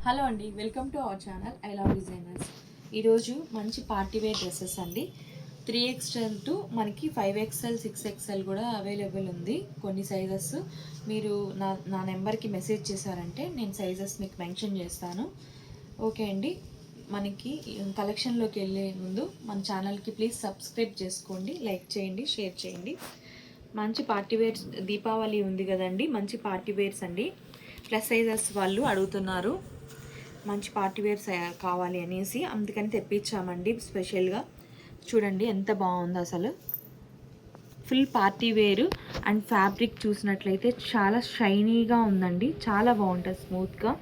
Hello అండి, welcome to our channel I love designers. ఈరోజు మంచి పార్టీ వేర్ డ్రెస్సెస్ అండి. 3XL టు మనకి 5XL 6XL కూడా అవైలబుల్ ఉంది. కొన్ని సైజెస్ మీరు నా నెంబర్కి మెసేజ్ చేశారంటే నేను సైజెస్ మీకు మెన్షన్ చేస్తాను. ఓకే అండి, మనకి కలెక్షన్లోకి వెళ్ళే ముందు మన ఛానల్కి ప్లీజ్ సబ్స్క్రైబ్ చేసుకోండి, లైక్ చేయండి, షేర్ చేయండి. మంచి పార్టీ వేర్స్, దీపావళి ఉంది కదండి, మంచి పార్టీ వేర్స్ అండి. ప్లస్ సైజెస్ వాళ్ళు అడుగుతున్నారు మంచి పార్టీ వేర్స్ కావాలి అనేసి, అందుకని తెప్పించామండి స్పెషల్గా. చూడండి ఎంత బాగుంది అసలు. ఫుల్ పార్టీ వేరు అండ్ ఫ్యాబ్రిక్ చూసినట్లయితే చాలా షైనీగా ఉందండి, చాలా బాగుంటుంది స్మూత్గా.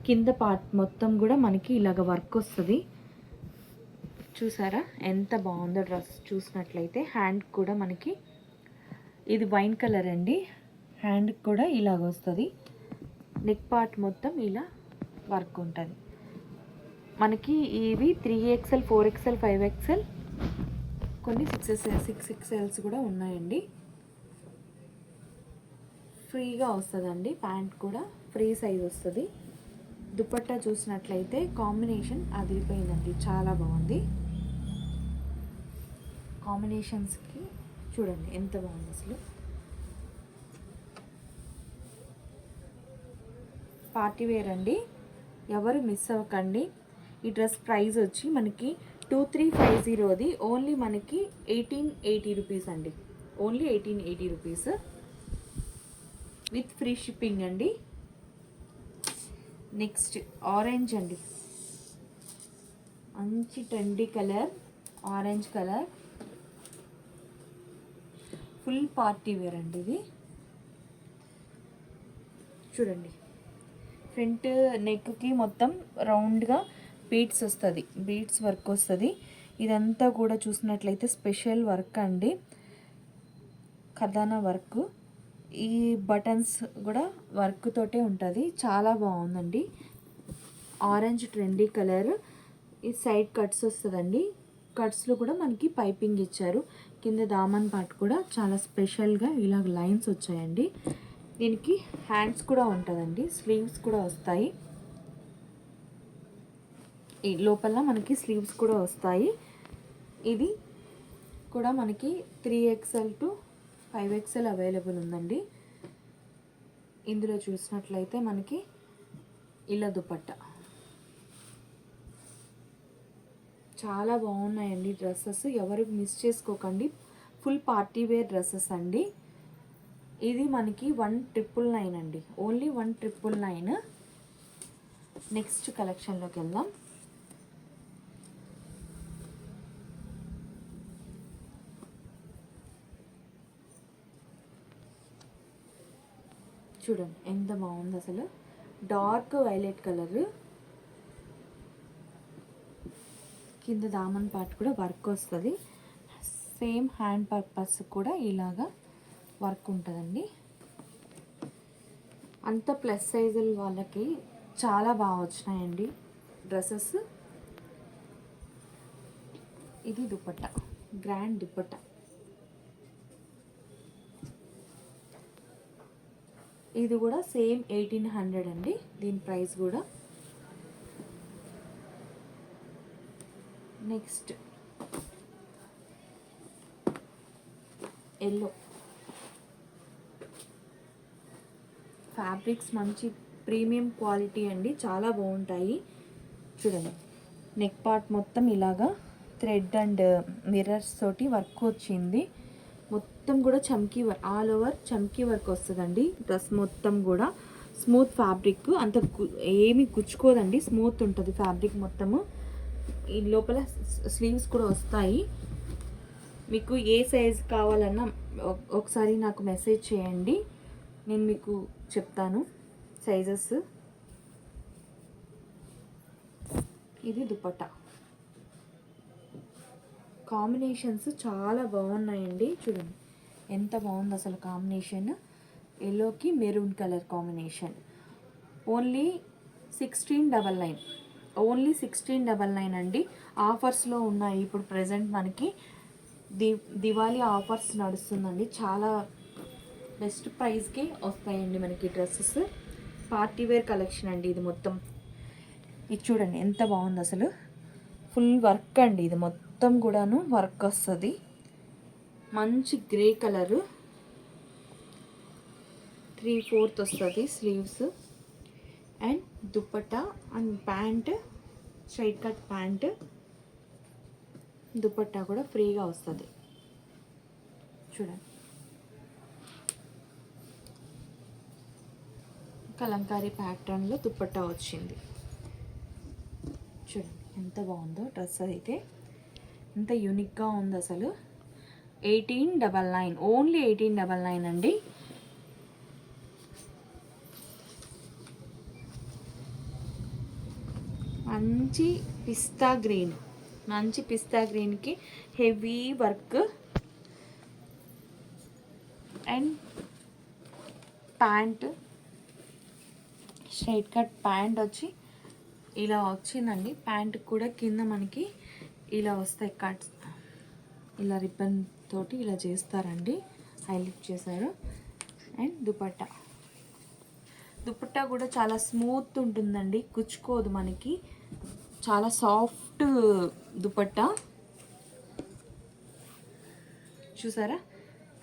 కింద పార్ట్ మొత్తం కూడా మనకి ఇలాగ వర్క్ వస్తుంది. చూసారా ఎంత బాగుందో డ్రెస్. చూసినట్లయితే హ్యాండ్ కూడా మనకి ఇది వైన్ కలర్ అండి, హ్యాండ్ కూడా ఇలాగ వస్తుంది. నెక్ పార్ట్ మొత్తం ఇలా వర్క్ ఉంటుంది. మనకి ఇవి 3XL 4XL 5XL కొన్ని 6XLs కూడా ఉన్నాయండి. ఫ్రీగా వస్తుందండి, ప్యాంట్ కూడా ఫ్రీ సైజ్ వస్తుంది. దుపట్టా చూసినట్లయితే కాంబినేషన్ అదిరిపోయిందండి, చాలా బాగుంది. కాంబినేషన్స్కి చూడండి ఎంత బాగుంది అసలు. పార్టీ వేర్ అండి, ఎవరు మిస్ అవ్వకండి. ఈ డ్రెస్ ప్రైస్ వచ్చి మనకి 2350ది ఓన్లీ మనకి 1880 రూపీస్ అండి. Only 1880 rupees with free shipping అండి. నెక్స్ట్ ఆరెంజ్ అండి, మంచి trendy colour, orange colour, full party wear అండి ఇది. చూడండి ఫ్రంట్ నెక్కి మొత్తం రౌండ్గా బీడ్స్ వస్తుంది, బీడ్స్ వర్క్ వస్తుంది. ఇదంతా కూడా చూసినట్లయితే స్పెషల్ వర్క్ అండి, ఖజానా వర్క్. ఈ బటన్స్ కూడా వర్క్ తోటే ఉంటుంది, చాలా బాగుందండి. Orange trendy colour. ఈ సైడ్ కట్స్ వస్తుందండి, కట్స్లో కూడా మనకి పైపింగ్ ఇచ్చారు. కింద దామన్ పార్ట్ కూడా చాలా స్పెషల్గా ఇలాగ లైన్స్ వచ్చాయండి. దీనికి హ్యాండ్స్ కూడా ఉంటుందండి, స్లీవ్స్ కూడా వస్తాయి. ఈ లోపల మనకి స్లీవ్స్ కూడా వస్తాయి. ఇది కూడా మనకి 3XL టు 5XL అవైలబుల్ ఉందండి. ఇందులో చూసినట్లయితే మనకి ఇలా దుపట్టా చాలా బాగున్నాయండి డ్రెస్సెస్, ఎవరు మిస్ చేసుకోకండి. ఫుల్ పార్టీ వేర్ డ్రెస్సెస్ అండి. ఇది మనకి 1999 అండి, ఓన్లీ 1999. నెక్స్ట్ కలెక్షన్లోకి వెళ్దాం. చూడండి ఎంత బాగుంది అసలు. డార్క్ వైలెట్ కలర్, కింద దామన్ పార్ట్ కూడా వర్క్ వస్తుంది. సేమ్ హ్యాండ్ పర్పస్ కూడా ఇలాగా వర్క్ ఉంటుందండి. అంత ప్లస్ సైజుల వాళ్ళకి చాలా బాగా వచ్చినాయండి డ్రెస్సెస్. ఇది దుపట్టా, గ్రాండ్ దుపట్టా. ఇది కూడా సేమ్ 1800 అండి, దీని ప్రైస్ కూడా. నెక్స్ట్ ఎల్లో ఫ్యాబ్రిక్స్ మంచి ప్రీమియం క్వాలిటీ అండి, చాలా బాగుంటాయి. చూడండి నెక్ పార్ట్ మొత్తం ఇలాగా థ్రెడ్ అండ్ మిర్రర్స్ తోటి వర్క్ వచ్చింది. మొత్తం కూడా చమ్కీ వర్క్, ఆల్ ఓవర్ చమ్కీ వర్క్ వస్తుందండి. డ్రెస్ మొత్తం కూడా స్మూత్ ఫ్యాబ్రిక్, అంత ఏమి గుచ్చుకోదండి, స్మూత్ ఉంటుంది ఫ్యాబ్రిక్ మొత్తము. ఈ లోపల స్లీవ్స్ కూడా వస్తాయి. మీకు ఏ సైజ్ కావాలన్నా ఒకసారి నాకు మెసేజ్ చేయండి, నేను మీకు చెప్తాను సైజెస్. ఇది దుపట్టా. కాంబినేషన్స్ చాలా బాగున్నాయండి, చూడండి ఎంత బాగుంది అసలు కాంబినేషన్. ఎల్లోకి maroon colour combination. Only 1699, only 1699 అండి. ఆఫర్స్లో ఉన్నాయి ఇప్పుడు ప్రజెంట్ మనకి దివాళీ ఆఫర్స్ నడుస్తుందండి. చాలా బెస్ట్ ప్రైస్కి వస్తాయండి మనకి డ్రెస్సెస్. పార్టీ వేర్ కలెక్షన్ అండి ఇది మొత్తం. ఇది చూడండి ఎంత బాగుంది అసలు. ఫుల్ వర్క్ అండి, ఇది మొత్తం కూడాను వర్క్ వస్తుంది. మంచి గ్రే కలరు, 3/4 వస్తుంది sleeves. And dupatta and pant, straight cut pant, dupatta కూడా ఫ్రీగా వస్తుంది. చూడండి కలంకారీ ప్యాటర్న్లో దుపట్టా వచ్చింది. చూడండి ఎంత బాగుందో డ్రెస్ అయితే, ఎంత యూనిక్గా ఉంది అసలు. 1899, ఓన్లీ 1899 అండి. మంచి పిస్తా గ్రీన్, మంచి పిస్తా గ్రీన్కి heavy work and pant, straight cut pant వచ్చి ఇలా వచ్చిందండి. ప్యాంట్ కూడా కింద మనకి ఇలా వస్తాయి కట్స్, ఇలా రిబ్బన్ తోటి ఇలా చేస్తారండి, హైలైట్ చేశారు. అండ్ దుపట్టా కూడా చాలా స్మూత్ ఉంటుందండి, కుచ్చుకోదు మనకి, చాలా సాఫ్ట్ దుపట్టా. చూసారా,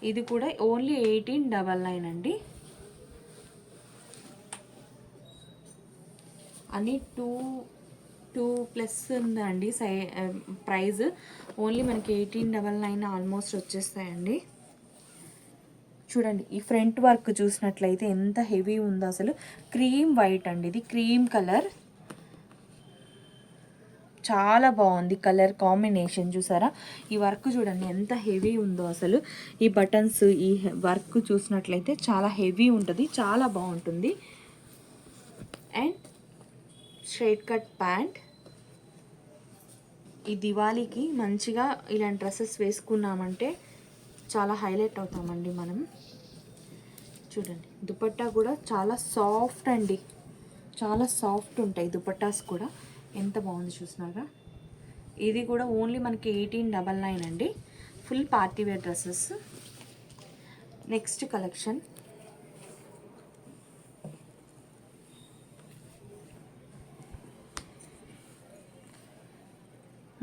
ఇది కూడా ఓన్లీ 1899 అండి. అని 2+ ఉందండి ప్రైస్. ఓన్లీ మనకి 1899 ఆల్మోస్ట్ వచ్చేస్తాయండి. చూడండి ఈ ఫ్రంట్ వర్క్ చూసినట్లయితే ఎంత హెవీ ఉందో అసలు. క్రీమ్ వైట్ అండి, ఇది క్రీమ్ కలర్, చాలా బాగుంది కలర్ కాంబినేషన్. చూసారా ఈ వర్క్ చూడండి ఎంత హెవీ ఉందో అసలు. ఈ బటన్స్, ఈ వర్క్ చూసినట్లయితే చాలా హెవీ ఉంటుంది, చాలా బాగుంటుంది. And straight cut pant. ఈ దివాళీకి మంచిగా ఇలాంటి డ్రెస్సెస్ వేసుకున్నామంటే చాలా హైలైట్ అవుతామండి మనం. చూడండి దుపట్టా కూడా చాలా సాఫ్ట్ అండి, చాలా సాఫ్ట్ ఉంటాయి దుపట్టాస్ కూడా. ఎంత బాగుంది చూసినారా. ఇది కూడా ఓన్లీ మనకి 1899 అండి. Full party wear dresses. Next collection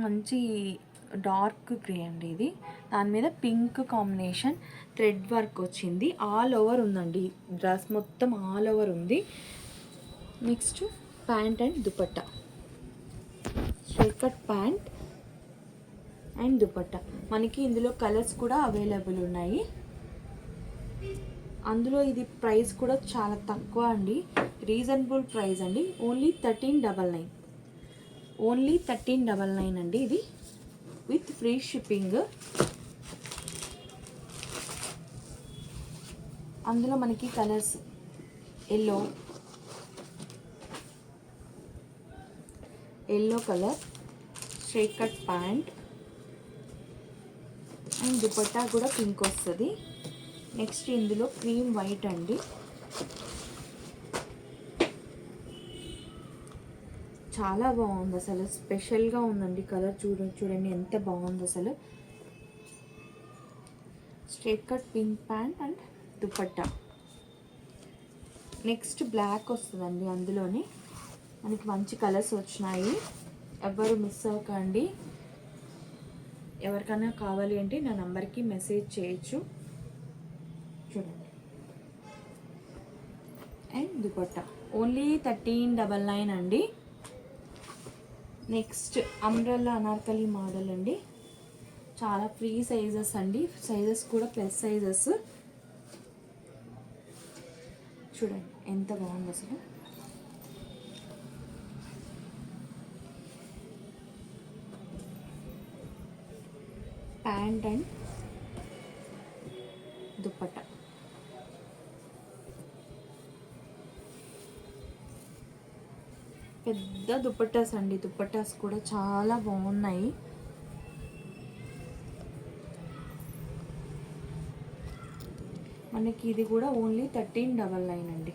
మంచి డార్క్ గ్రే అండి, ఇది దాని మీద పింక్ కాంబినేషన్ థ్రెడ్ వర్క్ వచ్చింది. ఆల్ ఓవర్ ఉందండి డ్రెస్ మొత్తం, ఆల్ ఓవర్ ఉంది. Next pant and dupatta, straight cut pant and dupatta. మనకి ఇందులో కలర్స్ కూడా అవైలబుల్ ఉన్నాయి. అందులో ఇది ప్రైస్ కూడా చాలా తక్కువ అండి, రీజనబుల్ ప్రైస్ అండి. ఓన్లీ 1399, ఓన్లీ 1399 అండి. ఇది విత్ ఫ్రీ షిప్పింగ్. అందులో మనకి colours yellow colour, straight cut pant and dupatta కూడా పింక్ వస్తుంది. నెక్స్ట్ ఇందులో క్రీమ్ వైట్ అండి, చాలా బాగుంది అసలు, స్పెషల్గా ఉందండి కలర్. చూడండి ఎంత బాగుంది అసలు. Straight cut pink pant and dupatta. Next black వస్తుందండి, అందులోని మనకి మంచి కలర్స్ వచ్చినాయి. ఎవరు మిస్ అవ్వకండి. ఎవరికైనా కావాలి అంటే నా నంబర్కి మెసేజ్ చేయొచ్చు. చూడండి అండ్ దుపట్టా ఓన్లీ 1399 అండి. నెక్స్ట్ అంబ్రెల్లా అనార్కలి మోడల్ అండి, చాలా ఫ్రీ సైజెస్ అండి, సైజెస్ కూడా ప్లస్ సైజెస్. చూడండి ఎంత బాగుంది అసలు. Pant and dupatta. పెద్ద దుపట్టాస్ అండి, దుపట్టాస్ కూడా చాలా బాగున్నాయి. మనకి ఇది కూడా ఓన్లీ 1399 అండి,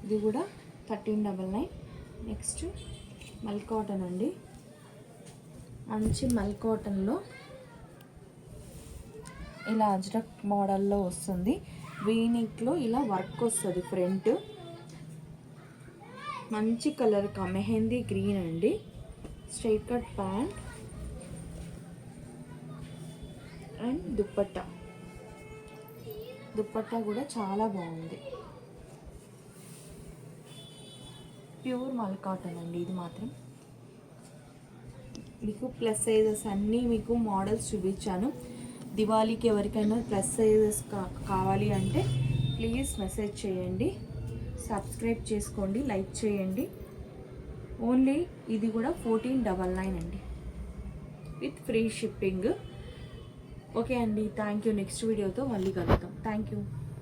ఇది కూడా 1399. నెక్స్ట్ మల్ కాటన్ అండి, మంచి మల్ కాటన్లో ఇలా అజ్రక్ మోడల్లో వస్తుంది. వీనిక్లో ఇలా వర్క్ వస్తుంది ఫ్రంట్. మంచి కలర్ మెహందీ గ్రీన్ అండి. Straight cut pant and dupatta కూడా చాలా బాగుంది. ప్యూర్ మల్ కాటన్ అండి. ఇది మాత్రం మీకు ప్లస్ సైజెస్ అన్నీ మీకు మోడల్స్ చూపించాను. దివాళీకి ఎవరికైనా ప్లస్ సైజెస్ కావాలి అంటే ప్లీజ్ మెసేజ్ చేయండి, సబ్స్క్రైబ్ చేసుకోండి, లైక్ చేయండి. ఓన్లీ ఇది కూడా 1499 అండి విత్ ఫ్రీ షిప్పింగ్. ఓకే అండి, థ్యాంక్ యూ. నెక్స్ట్ వీడియోతో మళ్ళీ కలుద్దాం. Thank you.